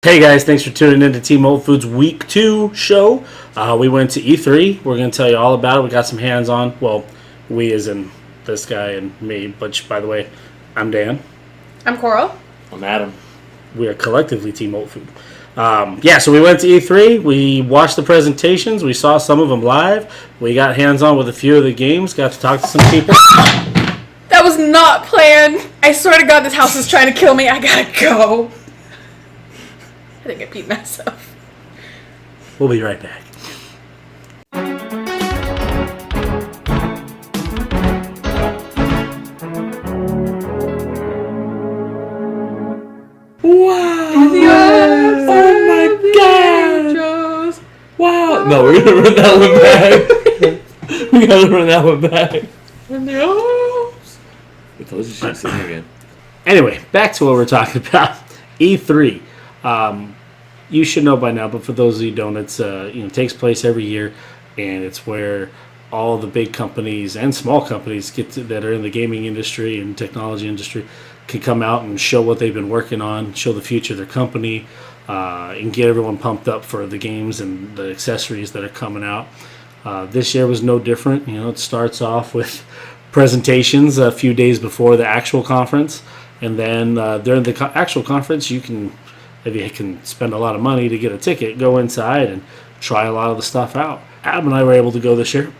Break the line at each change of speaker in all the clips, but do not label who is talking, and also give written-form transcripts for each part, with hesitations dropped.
Hey guys, thanks for tuning in to TeamUltFood's Week 2 show. We went to E3. We're going to tell you all about it. We got some hands-on. Well, we as in this guy and me. But by the way, I'm Dan.
I'm Coral.
I'm Adam.
We are collectively TeamUltFood. So we went to E3. We watched the presentations. We saw some of them live. We got hands-on with a few of the games. Got to talk to some people.
That was not planned. I swear to God, this house is trying to kill me. I gotta go. I think I peed myself.
We'll be right back.
Wow! Oh my God! Wow! No, we're gonna run that one back. We gotta run that one back. I told you she was sitting again.
Anyway, back to what we're talking about. E3. You should know by now, but for those of you who don't, it's takes place every year, and it's where all the big companies and small companies that are in the gaming industry and technology industry can come out and show what they've been working on, show the future of their company, and get everyone pumped up for the games and the accessories that are coming out. This year was no different. It starts off with presentations a few days before the actual conference, and then during the actual conference, if you can spend a lot of money to get a ticket, go inside and try a lot of the stuff out. Adam and I were able to go this year.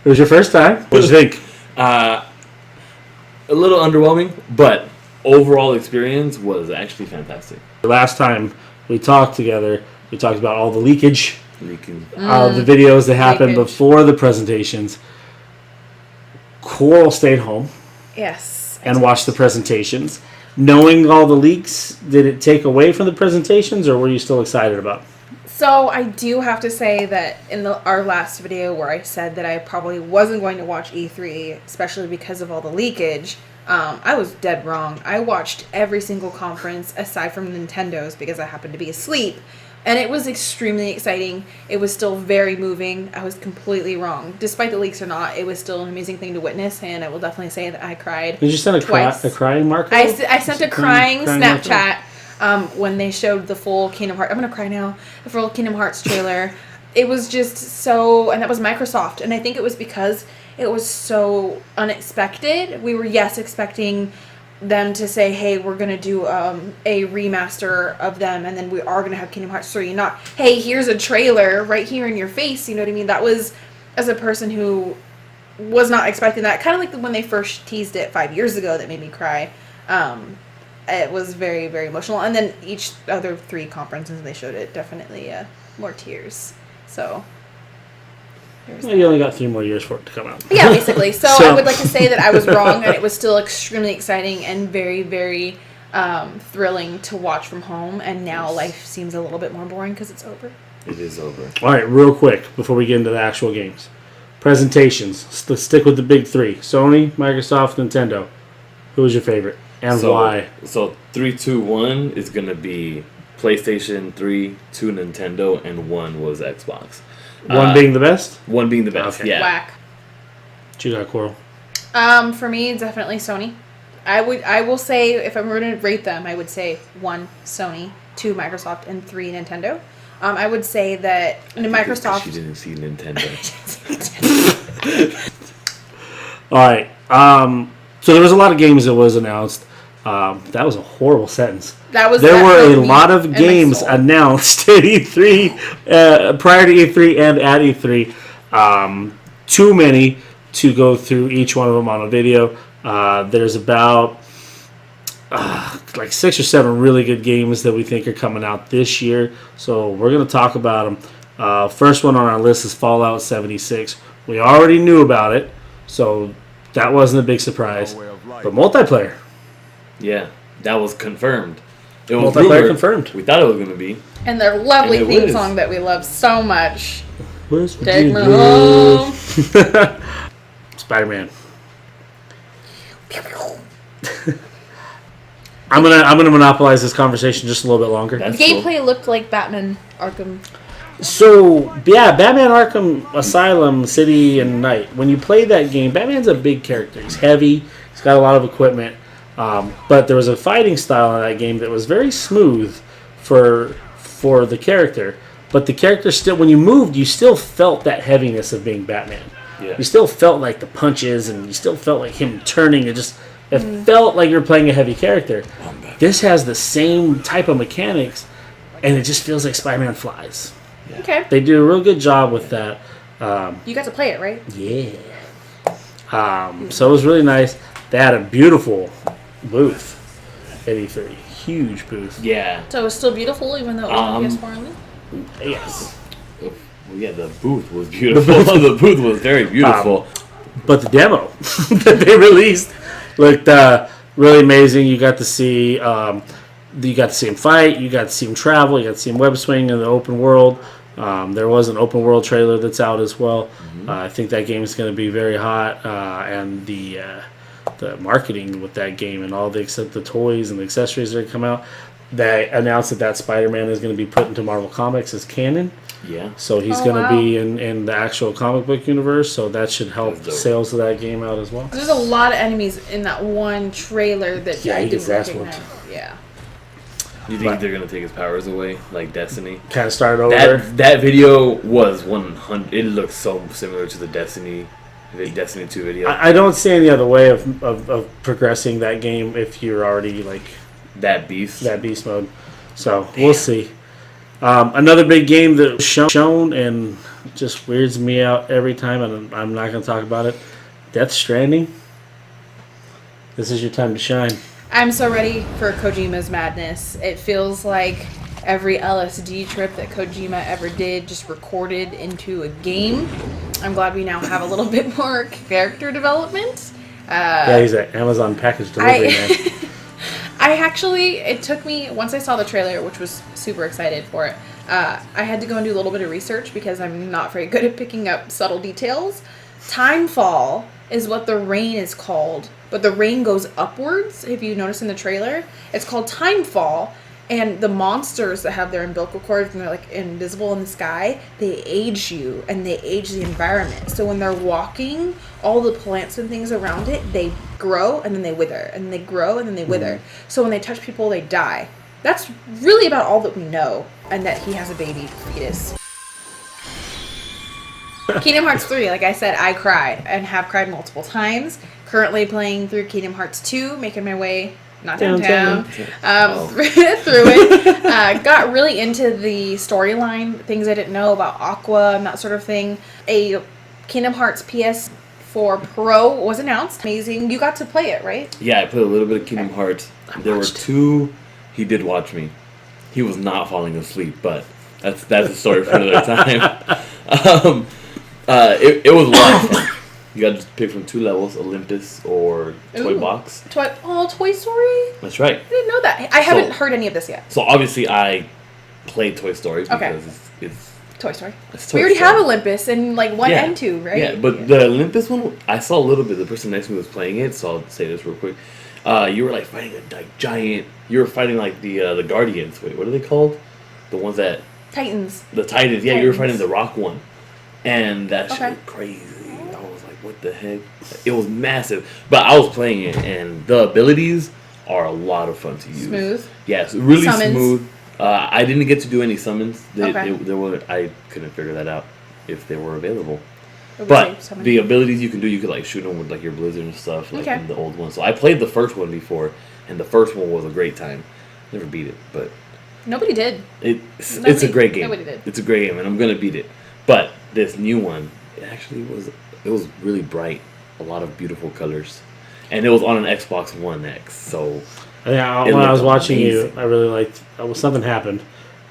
It was your first time. What did you think?
A little underwhelming, but overall experience was actually fantastic.
The last time we talked together, we talked about all the leakage, the videos that happened before the presentations. Coral stayed home.
Yes.
And watched the presentations. Knowing all the leaks, did it take away from the presentations, or were you still excited about it?
So I do have to say that in our last video where I said that I probably wasn't going to watch E3, especially because of all the leakage, I was dead wrong. I watched every single conference aside from Nintendo's because I happened to be asleep. And it was extremely exciting. It was still very moving. I was completely wrong. Despite the leaks or not, it was still an amazing thing to witness, and I will definitely say that I cried.
Did you send a crying marker?
I sent a crying Snapchat when they showed the full Kingdom Hearts. I'm going to cry now. The full Kingdom Hearts trailer. It was just so... And that was Microsoft. And I think it was because it was so unexpected. We were, expecting them to say, hey, we're going to do a remaster of them, and then we are going to have Kingdom Hearts 3, not, hey, here's a trailer right here in your face, you know what I mean? That was, as a person who was not expecting that, kind of like when they first teased it 5 years ago, that made me cry. It was very, very emotional, and then each other 3 conferences they showed it, definitely more tears, so...
You only got 3 more years for it to come out.
Yeah, basically. So I would like to say that I was wrong, and it was still extremely exciting and very, very thrilling to watch from home. And now life seems a little bit more boring because it's over.
It is over.
All right, real quick before we get into the actual games. Presentations. Let's stick with the big 3. Sony, Microsoft, Nintendo. Who was your favorite and why?
So 3, 2, 1 is going to be PlayStation, 3, 2 Nintendo, and 1 was Xbox.
One being the best?
One being the best,
okay.
Yeah.
Whack.
What you got, Coral?
For me, definitely Sony. I will say, if I'm going to rate them, I would say 1, Sony, 2, Microsoft, and 3, Nintendo. I would say that Microsoft...
She didn't see Nintendo.
All right. So there was a lot of games that was announced. That was a horrible sentence. There were a lot of games announced at E3, prior to E3 and at E3. Too many to go through each one of them on a video. There's about 6 or 7 really good games that we think are coming out this year. So we're going to talk about them. First one on our list is Fallout 76. We already knew about it, so that wasn't a big surprise. But multiplayer.
Yeah, that was confirmed. It
was multiplayer confirmed.
We thought it was going to be.
And their lovely theme song that we love so much.
Take me home. Spider-Man. I'm gonna monopolize this conversation just a little bit longer.
The gameplay looked like Batman Arkham.
So, yeah, Batman Arkham Asylum, City and Night. When you play that game, Batman's a big character. He's heavy. He's got a lot of equipment. But there was a fighting style in that game that was very smooth for the character. But the character still, when you moved, you still felt that heaviness of being Batman.
Yeah.
You still felt like the punches, and you still felt like him turning. It felt like you're playing a heavy character. This has the same type of mechanics, and it just feels like Spider-Man flies.
Yeah.
Okay.
They do a real good job with that.
You got to play it, right?
Yeah. So it was really nice. They had a beautiful booth at E3. Huge booth.
Yeah.
So it was still beautiful, even though it was on PS4 only?
Yes.
Well, yeah, the booth was beautiful. The booth was very beautiful.
But the demo that they released looked really amazing. You got to see him fight. You got to see him travel. You got to see him web swing in the open world. There was an open world trailer that's out as well. I think that game is going to be very hot, and the marketing with that game and all the toys and the accessories that come out. They announced that Spider-Man is going to be put into Marvel Comics as canon.
Yeah.
So he's going to be in the actual comic book universe. So that should help sales of that game out as well.
There's a lot of enemies in that one trailer that I didn't recognize. Yeah.
You think they're gonna take his powers away, like Destiny?
Kind of start over.
That video was 100. It looks so similar to the Destiny 2 video.
I don't see any other way of progressing that game if you're already like
that beast
mode. So we'll see. Another big game that was shown and just weirds me out every time, and I'm not going to talk about it. Death Stranding. This is your time to shine.
I'm so ready for Kojima's madness. It feels like every LSD trip that Kojima ever did just recorded into a game. I'm glad we now have a little bit more character development.
Yeah, he's an Amazon package delivery man.
It took me, once I saw the trailer, which was super excited for it, I had to go and do a little bit of research because I'm not very good at picking up subtle details. Timefall is what the rain is called, but the rain goes upwards, if you notice in the trailer. It's called Timefall, and the monsters that have their umbilical cords and they're like invisible in the sky, they age you and they age the environment. So when they're walking, all the plants and things around it, they grow and then they wither, and they grow and then they wither. So when they touch people, they die. That's really about all that we know, and that he has a baby fetus. Kingdom Hearts 3, like I said, I cried and have cried multiple times. Currently playing through Kingdom Hearts 2, making my way, not downtown, through it. Got really into the storyline, things I didn't know about Aqua and that sort of thing. A Kingdom Hearts PS4 Pro was announced. Amazing. You got to play it, right?
Yeah, I played a little bit of Kingdom Hearts. There were two. He did watch me. He was not falling asleep, but that's a story for another time. It was a lot of fun. You got to pick from two levels: Olympus or Toy Box.
Toy Story?
That's right.
I didn't know that. I haven't heard any of this yet.
So obviously, I played Toy Story because it's
Toy Story.
It's Toy
we already
Story.
have Olympus in like 1 and 2, right?
Yeah, but the Olympus one, I saw a little bit. The person next to me was playing it, so I'll say this real quick. You were like fighting a giant. You were fighting like the Guardians. Wait, what are they called? The ones that
Titans.
The Titans. Yeah, you were fighting the Rock one, and that shit
Okay.
was crazy. I was like, what the heck? It was massive. But I was playing it, and the abilities are a lot of fun to use.
Smooth.
Yes, really
Summons.
smooth. I didn't get to do any summons.
Okay.
I couldn't figure that out if they were available.
What would
But
you say, summon?
the abilities you can do, you could like shoot them with like your blizzard and stuff, like
Okay.
in the old one. So I played the first one before, and the first one was a great time. Never beat it, but
Nobody did.
it's a
Nobody-
great game.
nobody did.
It's a great game, and I'm gonna beat it. But this new one, it was really bright, a lot of beautiful colors, and it was on an Xbox One X. So
Yeah,
It
when I was
looked
watching
amazing.
you, I really liked. Something happened,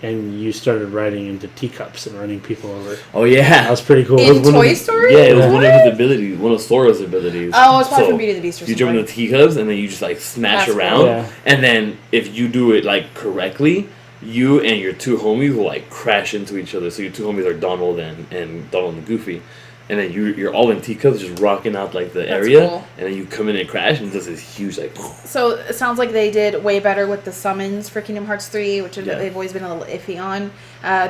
and you started riding into teacups and running people over.
oh yeah,
That was pretty cool.
In
It was one of
Toy
the-
Story?
yeah, it was
What?
one of his abilities, one of Sora's abilities.
Oh, it's probably
So
from Beauty and the Beast or
You jump
something.
in the teacups and then you just like smash
That's
around,
cool. Yeah.
and then if you do it like correctly, you and your two homies will like crash into each other. So your two homies are Donald and Donald and Goofy, and then you're all in teacups just rocking out like the
That's
area,
cool.
and then you come in and crash, and there's this huge like.
So it sounds like they did way better with the summons for Kingdom Hearts 3, which
Yeah.
they've always been a little iffy on.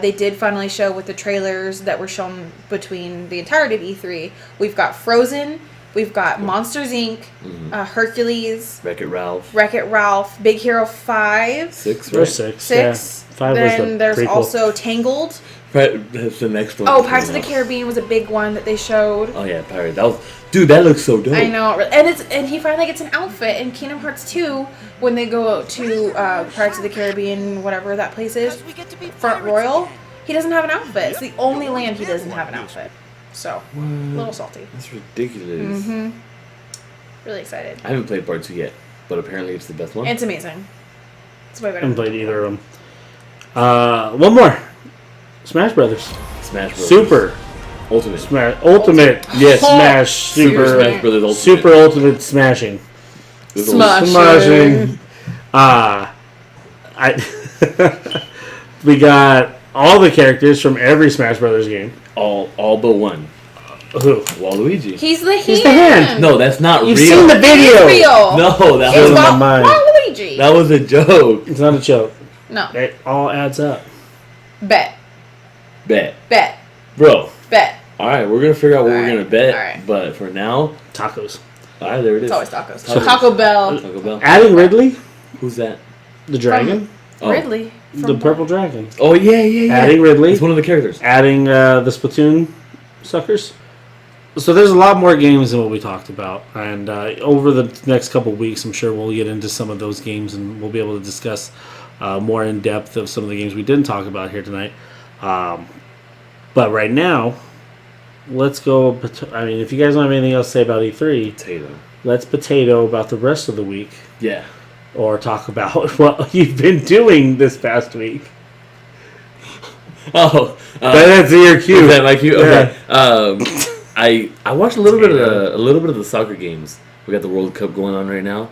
They did finally show with the trailers that were shown between the entirety of E3. We've got Frozen, We've got Monsters Inc., Hercules,
Wreck-It Ralph,
Big Hero 5.
6, right?
There's 6. Yeah. 5
Then
was the
there's
prequel.
also Tangled.
That's the next one.
Oh, Pirates of the Caribbean was a big one that they showed.
Oh yeah, Pirate. That looks so dope.
I know, and he finally gets an outfit in Kingdom Hearts 2 when they go to Pirates of the Caribbean, whatever that place is, Front Royal. He doesn't have an outfit. It's the only land he doesn't have an outfit. So, a little salty.
That's ridiculous.
Really excited.
I haven't played part 2 yet, but apparently it's the best one.
It's amazing. It's way
I
better.
haven't played either of them. One more. Smash Brothers.
Smash Bros.
Super.
Ultimate.
Ultimate.
Yes.
Smash. Super.
Smash Brothers Ultimate.
Super Ultimate Smashing.
Smashing.
We got all the characters from every Smash Brothers game.
All but one.
Who?
Waluigi.
He's the hand.
He's the hand.
No, that's not
You've
real.
seen the video.
It's real.
No, that
It's
was
my mind.
Waluigi.
that was a joke.
It's not a joke.
No.
It all adds up.
Bet.
Bet. Bro.
Bet.
Alright, we're gonna figure out what we're gonna bet.
Alright.
But for now,
Tacos.
alright, there it is.
It's always tacos.
Tacos.
Taco Bell.
Taco Bell.
Adding Ridley,
Who's that?
the dragon,
Oh.
Ridley.
the purple dragon.
Oh yeah.
Adding Ridley,
It's one of the characters.
adding the Splatoon suckers. So there's a lot more games than what we talked about, and over the next couple weeks, I'm sure we'll get into some of those games, and we'll be able to discuss more in depth of some of the games we didn't talk about here tonight. But right now, let's go. I mean, if you guys don't have anything else to say about E3,
Potato.
let's potato about the rest of the week,
Yeah.
or talk about what you've been doing this past week.
Oh.
That's your cue.
Is that like you?
Yeah.
Okay. I watched a little bit of the soccer games. We got the World Cup going on right now.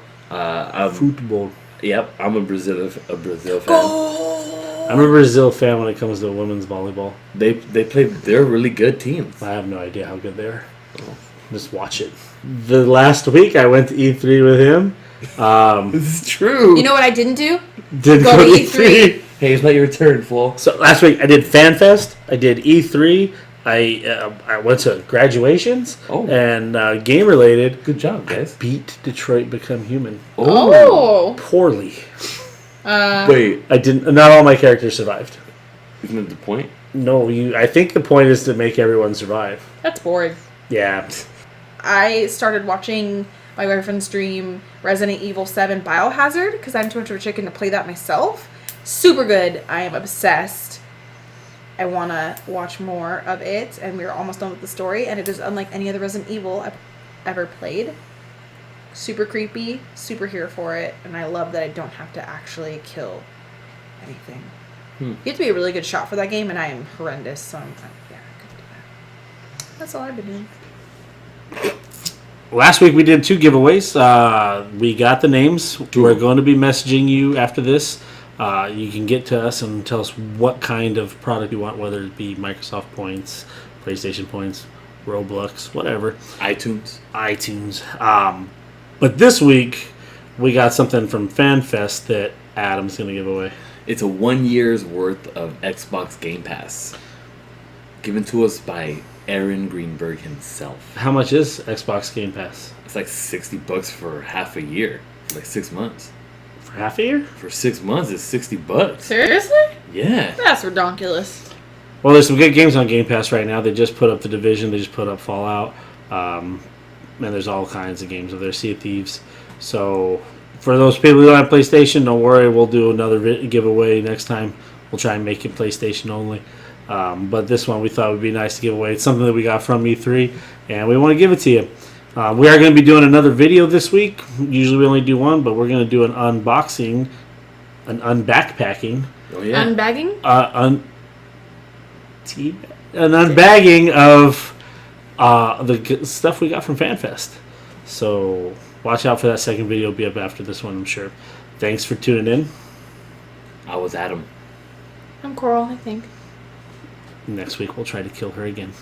Football.
Yep, I'm a Brazil fan.
I'm a Brazil fan when it comes to women's volleyball.
They play. They're really good teams.
I have no idea how good they are. Just watch it. The last week I went to E3 with him.
This is true.
You know what I didn't do?
Did
Go
go
to
to E3.
Hey, it's not your turn, Flo.
So last week I did FanFest. I did E3. I went to graduations and game related.
Good job, guys.
Beat Detroit Become Human
Oh.
poorly.
Wait,
I didn't. Not all my characters survived.
isn't that the point?
No, I think the point is to make everyone survive.
That's boring.
Yeah.
I started watching my boyfriend stream Resident Evil 7 Biohazard because I'm too much of a chicken to play that myself. Super good. I am obsessed. I want to watch more of it, and we're almost done with the story, and it is unlike any other Resident Evil I've ever played. Super creepy, super here for it, and I love that I don't have to actually kill anything. You have to be a really good shot for that game, and I am horrendous, so I couldn't do that. That's all I've been doing.
Last week we did 2 giveaways. We got the names. We're going to be messaging you after this. You can get to us and tell us what kind of product you want, whether it be Microsoft points, PlayStation points, Roblox, whatever.
iTunes.
But this week we got something from FanFest that Adam's going to give away.
It's a 1 year's worth of Xbox Game Pass, given to us by Aaron Greenberg himself.
How much is Xbox Game Pass?
It's like $60 for half a year, for like 6 months.
For half a year?
For 6 months, it's $60.
Seriously?
Yeah.
That's ridiculous.
Well, there's some good games on Game Pass right now. They just put up The Division. They just put up Fallout. And there's all kinds of games over there. Sea of Thieves. So for those people who don't have PlayStation, don't worry. We'll do another giveaway next time. We'll try and make it PlayStation only. But this one we thought would be nice to give away. It's something that we got from E3, and we want to give it to you. We are going to be doing another video this week. Usually we only do one, but we're going to do an unboxing, an unbackpacking.
Oh, yeah.
Unbagging?
An unbagging of the stuff we got from FanFest. So watch out for that second video. It'll be up after this one, I'm sure. Thanks for tuning in.
I was Adam.
I'm Coral, I think.
Next week we'll try to kill her again.